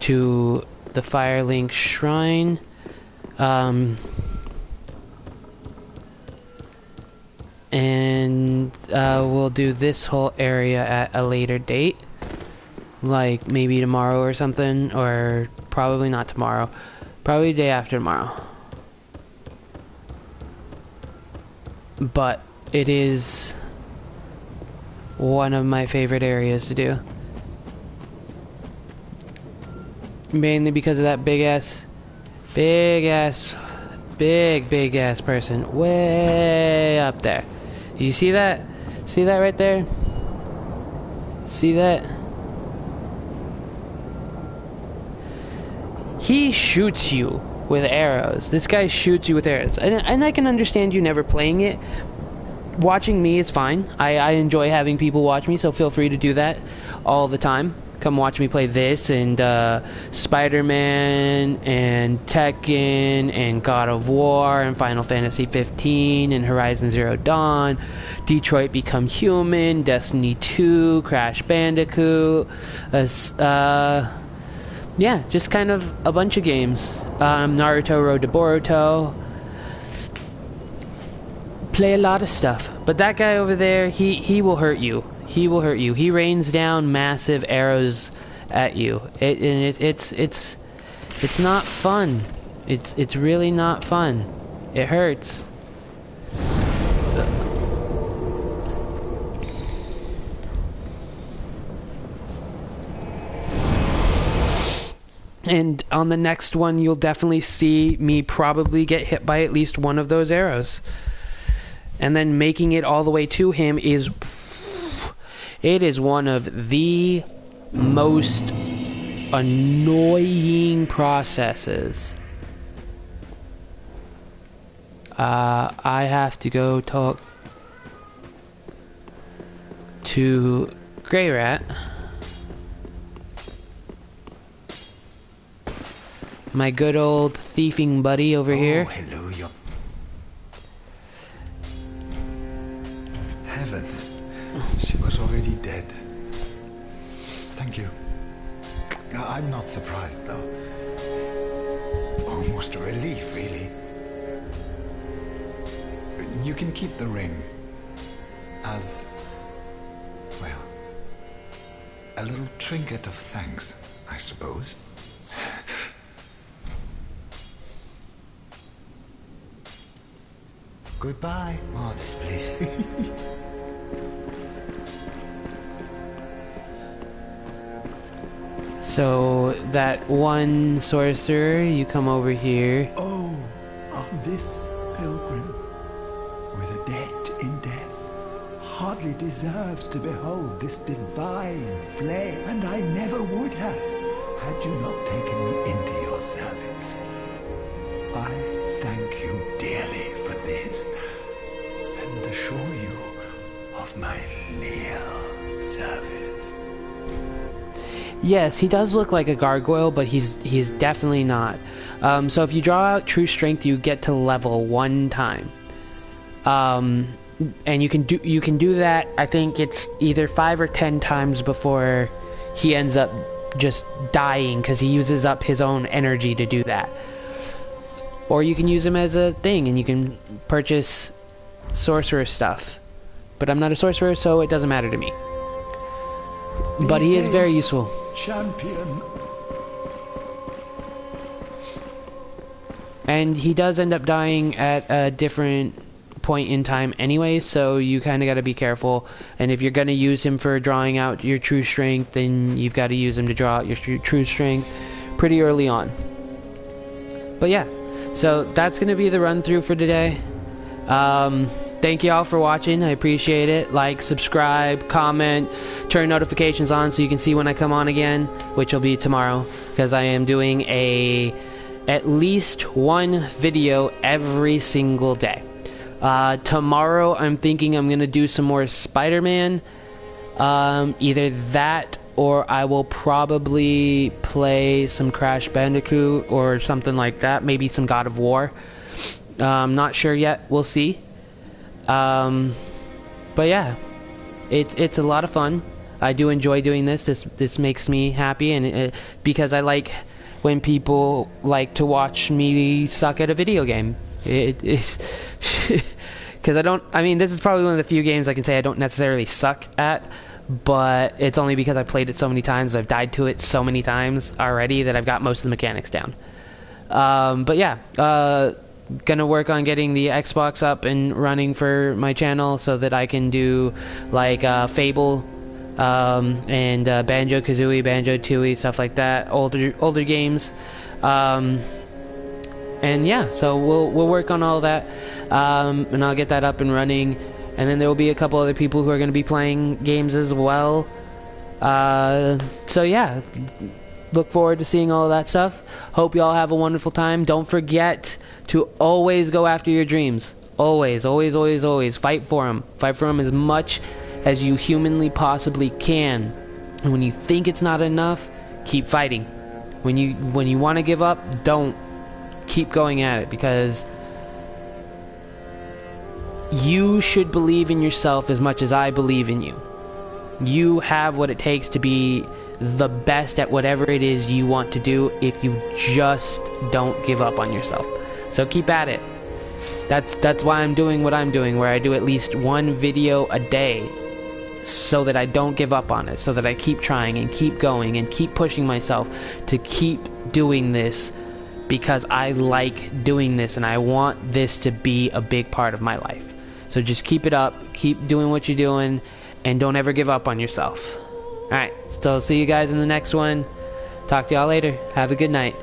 to the Firelink Shrine. And we'll do this whole area at a later date, like maybe tomorrow or something, or probably not tomorrow, probably the day after tomorrow. But it is one of my favorite areas to do. Mainly because of that big ass person way up there. You see that? See that right there? See that? He shoots you with arrows. This guy shoots you with arrows. And I can understand you never playing it. Watching me is fine. I enjoy having people watch me, so feel free to do that all the time. Come watch me play this and Spider-Man and Tekken and God of War and Final Fantasy 15 and Horizon Zero Dawn, Detroit Become Human, Destiny 2, Crash Bandicoot, yeah, just kind of a bunch of games. Naruto Road to Boruto. Play a lot of stuff. But that guy over there, he will hurt you. He will hurt you. He rains down massive arrows at you. It's not fun. It's really not fun. It hurts. And on the next one, you'll definitely see me probably get hit by at least one of those arrows. And then making it all the way to him is... It is one of the most annoying processes. I have to go talk to Grey Rat. My good old thieving buddy over here. Hello, Heavens. She was already dead. Thank you. I'm not surprised, though. Almost a relief, really. You can keep the ring as, well, a little trinket of thanks, I suppose. Goodbye. Oh, this place is... So, that one sorcerer, you come over here. Oh, this pilgrim, with a debt in death, hardly deserves to behold this divine flame, and I never would have, had you not taken me into your service. I thank you dearly for this, and assure you of my leal service. Yes, he does look like a gargoyle, but he's definitely not. So if you draw out True Strength, you get to level 1 time. And you can do that. I think it's either 5 or 10 times before he ends up just dying because he uses up his own energy to do that. Or you can use him as a thing, and you can purchase sorcerer stuff. But I'm not a sorcerer, so it doesn't matter to me. But he is very useful. Champion. And he does end up dying at a different point in time anyway, so you kind of got to be careful. And if you're going to use him for drawing out your True Strength, then you've got to use him to draw out your True Strength pretty early on. But yeah, so that's going to be the run through for today. Thank you all for watching. I appreciate it. Like, subscribe, comment, turn notifications on so you can see when I come on again, which will be tomorrow, because I am doing at least one video every single day. Tomorrow I'm thinking I'm gonna do some more Spider-Man. Either that or I will probably play some Crash Bandicoot or something like that. Maybe some God of War. I'm not sure yet. We'll see. But yeah, it's a lot of fun. I do enjoy doing this. This makes me happy, and because I like when people like to watch me suck at a video game. It's because I mean, this is probably one of the few games I can say I don't necessarily suck at, but it's only because I played it so many times. I've died to it so many times already that I've got most of the mechanics down. But yeah, gonna work on getting the Xbox up and running for my channel so that I can do like Fable and Banjo-Kazooie, Banjo-Tooie, stuff like that, older games. And yeah, so we'll work on all that, and I'll get that up and running, and then there will be a couple other people who are going to be playing games as well. So yeah, look forward to seeing all of that stuff. Hope you all have a wonderful time. Don't forget to always go after your dreams. Always, always, always, always. Fight for them. Fight for them as much as you humanly possibly can. And when you think it's not enough, keep fighting. When you want to give up, don't. Keep going at it, because you should believe in yourself as much as I believe in you. You have what it takes to be the best at whatever it is you want to do if you just don't give up on yourself. So keep at it. That's why I'm doing what I'm doing, where I do at least one video a day so that I don't give up on it, so that I keep trying and keep going and keep pushing myself to keep doing this, because I like doing this and I want this to be a big part of my life. So just keep it up, keep doing what you're doing, and don't ever give up on yourself. Alright, so see you guys in the next one. Talk to y'all later. Have a good night.